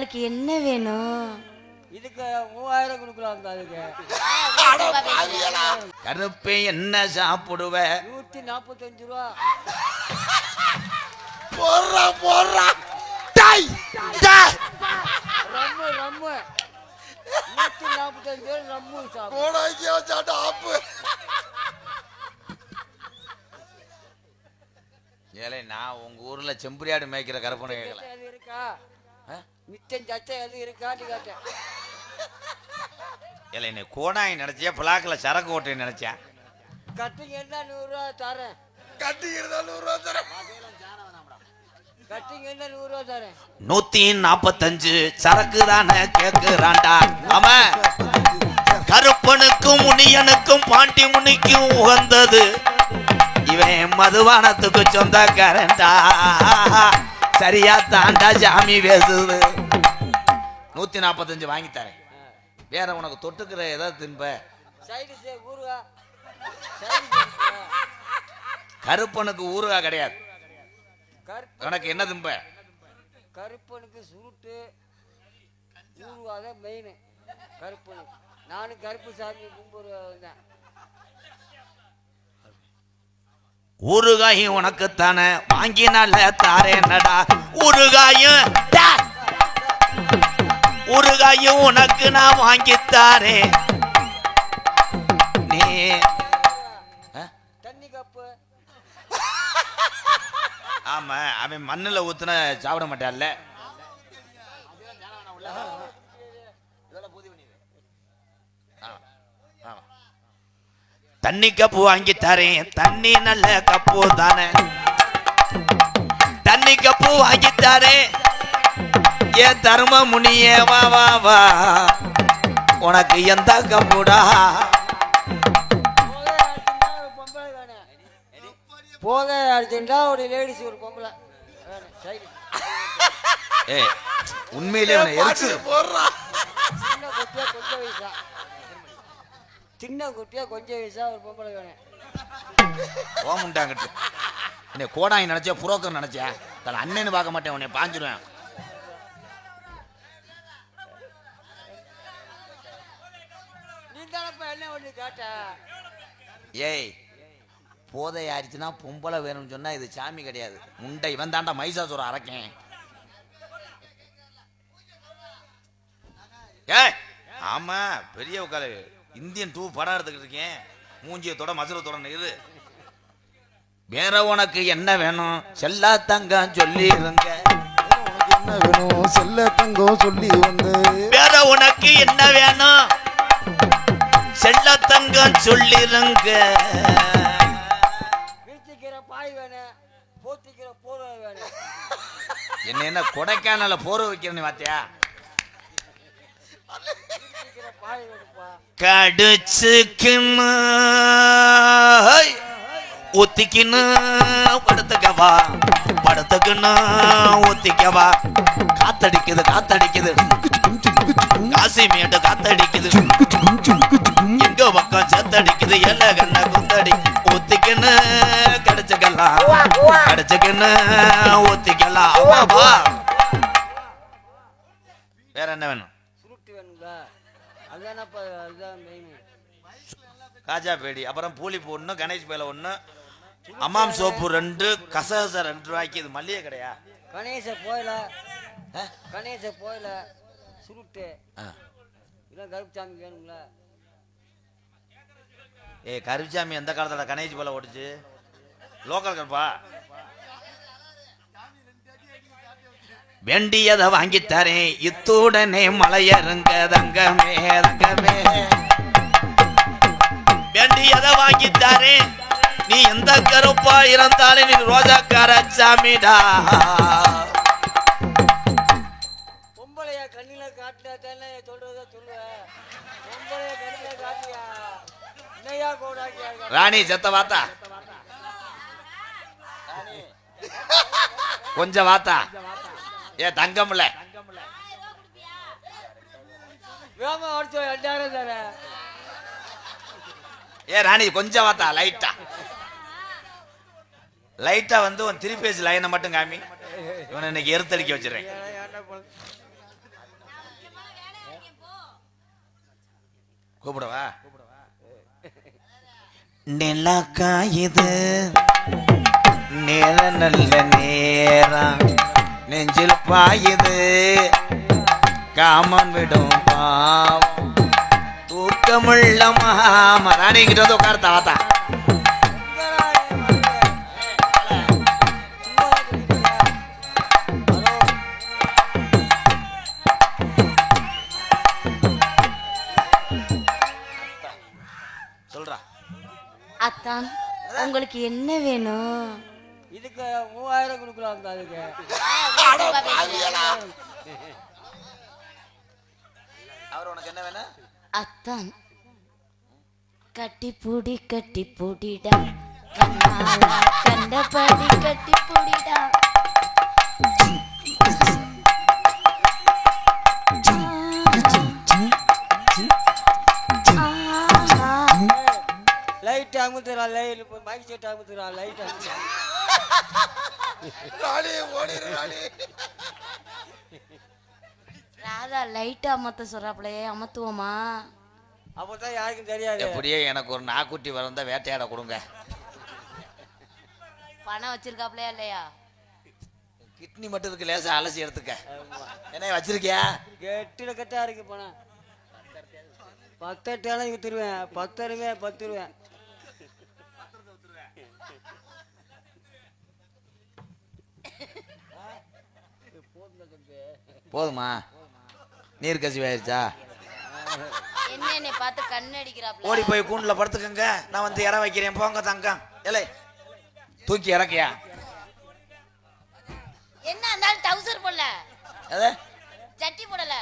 உங்களுக்கு என்ன வேணும்? இதுக்கு 3000 கொடுக்கலாம். அதுக்கு கருப்பே என்ன சாப்பிடுவ? 145 ரூபா. போடுறா போடுறா. ரம்மு ரம்மு 145 ரம்மு சாப்பிடு. ஏலே நான் உங்க ஊர்ல செம்பரியாடு மேய்க்கிற கருப்பனை கேட்கல. இருக்கா மிச்சம் சச்சை எது இருக்கான்னு கேட்டேன். ஏலே நீ கோடாய் நினைச்சியா பிளாக்ல சரக்கு ஓட்டை நினைச்சா? கட்டிங் என்ன 100 ரூபா தரேன். கட்டிங் இருந்தா 100 ரூபா தரேன். கட்டிங் என்ன 100 ரூபா தரேன். 145 சரக்கு தானே கேக்குறான்டா. அவன் கருப்பனுக்கும் முனியனுக்கும் பாண்டி முனிக்கும் உகந்தது. இவன் மதுவானத்துக்கு சொந்தக்காரன்டா. சரியா தாண்டா சாமி பேசுது. 145 வாங்கி தரேன். வேற உனக்கு தொட்டுக்கிற ஏதாவது தின்ப? கருப்பனுக்கு ஊறுகா கிடையாது. உனக்கு என்ன திம்ப? கருப்பனுக்கு சுருட்டு ஊறுகாதான் மெயின். கருப்பனுக்கு நானும் கருப்பு சாமி கும்பிடுவேன். ஊறுகாயும் உனக்கு தானே வாங்கினால தாரேனடா. ஊறுகாயும் உனக்கு நான் வாங்கித்தாரேன். நீ தண்ணி கப்பு. ஆமா அவன் மண்ணுல ஊத்துன சாப்பிட மாட்டான்ல. தண்ணி கப்பு வாங்கி தரேன். தண்ணி நல்ல கப்பு தானே. தண்ணி கப்பு வாங்கி தரேன். ஏ தர்ம முனியே வா வா வா. உனக்கு எந்த கப்புடா? போக அடிச்சுட்டா ஒரு லேடிஸ் ஒரு பொம்பளை. ஏ உண்மையிலே சின்ன குட்டியா கொஞ்சம் வயசா ஒரு பொம்பளை வேணும். ஓமுண்டாங்கிட்டு என்ன கோடாய் நினைச்சா புரோக்கர் நினைச்சா? தன் அண்ணன்னு பார்க்க மாட்டேன். உன்னை பாஞ்சிருவேன். நீ தானப்ப என்ன ஒண்ணு கேட்ட? ஏய் போதை ஆயிடுச்சுன்னா பொம்பளை வேணும்னு சொன்னா இது சாமி கிடையாது. முண்டை இவன் தாண்டா மைசாசுர அரைக்கேன். ஏய் ஆமா பெரிய உட்காரு இந்தியன் 2 படம் எடுத்துக்கிட்டு இருக்கேன். மூஞ்சிய தொட மசுர தொட இரு. வேற உனக்கு என்ன வேணும்? செல்லா தங்கம் சொல்லி இருங்க. என்ன வேணும்? செல்ல தங்கம் சொல்லி வந்து. வேற உனக்கு என்ன வேணும்? செல்ல தங்கம் சொல்லிருங்க. வீட்டுக்கிற பாய் வேணும். போத்திக்கிற போர்வை வேணும். என்ன கொடைக்கானல போர்வை வைக்கிறேன்னு பாத்தியா? கடிச்சுக்கின்னு ஊத்திக்கின்னு படுத்துக்கவா. படுத்துக்கின்னு ஊத்திக்கவா. காத்தடிக்குது காத்தடிக்குது. காசிமேட்டு காத்தடிக்குது. எங்க பக்கம் செத்தடிக்குது. எல்ல கண்ண குத்தடி. ஊத்திக்கின்னு கடிச்சுக்கலாம். கடிச்சுக்கின்னு ஊத்திக்கலாம். வேற என்ன வேணும்? காஜா பேடி அப்புறம் பூலி ஒண்ணு கணேஷ் பேல ஒண்ணு அம்மாம் சோப்பு 2 கசகச 2 ரூபாய்க்கு. இது மல்லிகை கடையா? கணேச போயில சுருட்டு கருப்புசாமி வேணுங்களா? ஏ கருப்புசாமி எந்த காலத்துல கணேஷ் பேல ஓடிச்சு? லோக்கல் கருப்பா. வேண்டியதை வாங்கித்தரேன். இத்துடனே மலையருங்க தங்கமே தங்கமே. வேண்டியதை வாங்கித்தரேன். நீ எந்த கருப்பா இருந்தாலும் நீ ரோஜாக்கார சாமிடா. பொம்பளைய கண்ணில காட்டினா தானே சொல்றத சொல்லுவேன். பொம்பளைய கண்ணில காட்டியா என்னையா கோடாக்கியா? ராணி செத்த வாத்தா கொஞ்சம் வாத்தா. ஏ தங்கம்ல வேமா அடிச்சோ 2000 தானே. ஏ ராணி கொஞ்சம் வாத்தா. லைட்டா வந்து உன் 3 பேஜ் லைனை மட்டும் காமி. இவனை இன்னைக்கு எருத்தடிக்க வச்சிடறேன். கூப்பிடவா? நிலாக்கா இது நேர நல்ல நேரம் நெஞ்சில் பாயுது காமன் விடும் பாவம் தூக்கமுள்ள மாமராணிங்கிட்ட வந்து உட்கார தாத்தா. சொல்றா. அத்தான் உங்களுக்கு என்ன வேணும்? இதுக்கு 3000 கொடுக்கலாம். அதுக்கு அவர் உனக்கு என்ன வேணும்? அத்தான் கட்டி பூடிடா கண்ணாலா கண்டபடி கட்டி பூடிடா. லைட் அமுத்துறா, லைட் மைக் செட் அமுத்துறா, லைட் அமுத்துறா. ராதா லைட் அமத்த சொல்றாப்லையே, அமத்துவோமா? அப்பதான் யாருக்கும் தெரியாது. எப்படியே எனக்கு ஒரு நாக்குட்டி வந்தா வேட்டையாட கொடுங்க. பணம் வச்சிருக்காப்லையா இல்லையா? கிட்னி மட்டும் இருக்கு, லேசா அலசி எடுத்துக்க. என்ன வச்சிருக்கியா? கெட்டில கட்டா இருக்கு பணம். 10 டேலம் வித்துருவேன். 10 ரூபாய் 10 ரூபாய். போதுமா? நீர் கசிவு ஆயிடுச்சா? என்ன பார்த்து கண்ணு அடிக்கிறாப்ல. ஓடி போய் கூண்டுல படுத்துக்கங்க, நான் வந்து இற வைக்கிறேன். போங்க தங்கம். ஏலே தூக்கி இறக்கியா? என்ன இருந்தாலும் டவுசர் போடல, அத சட்டி போடல.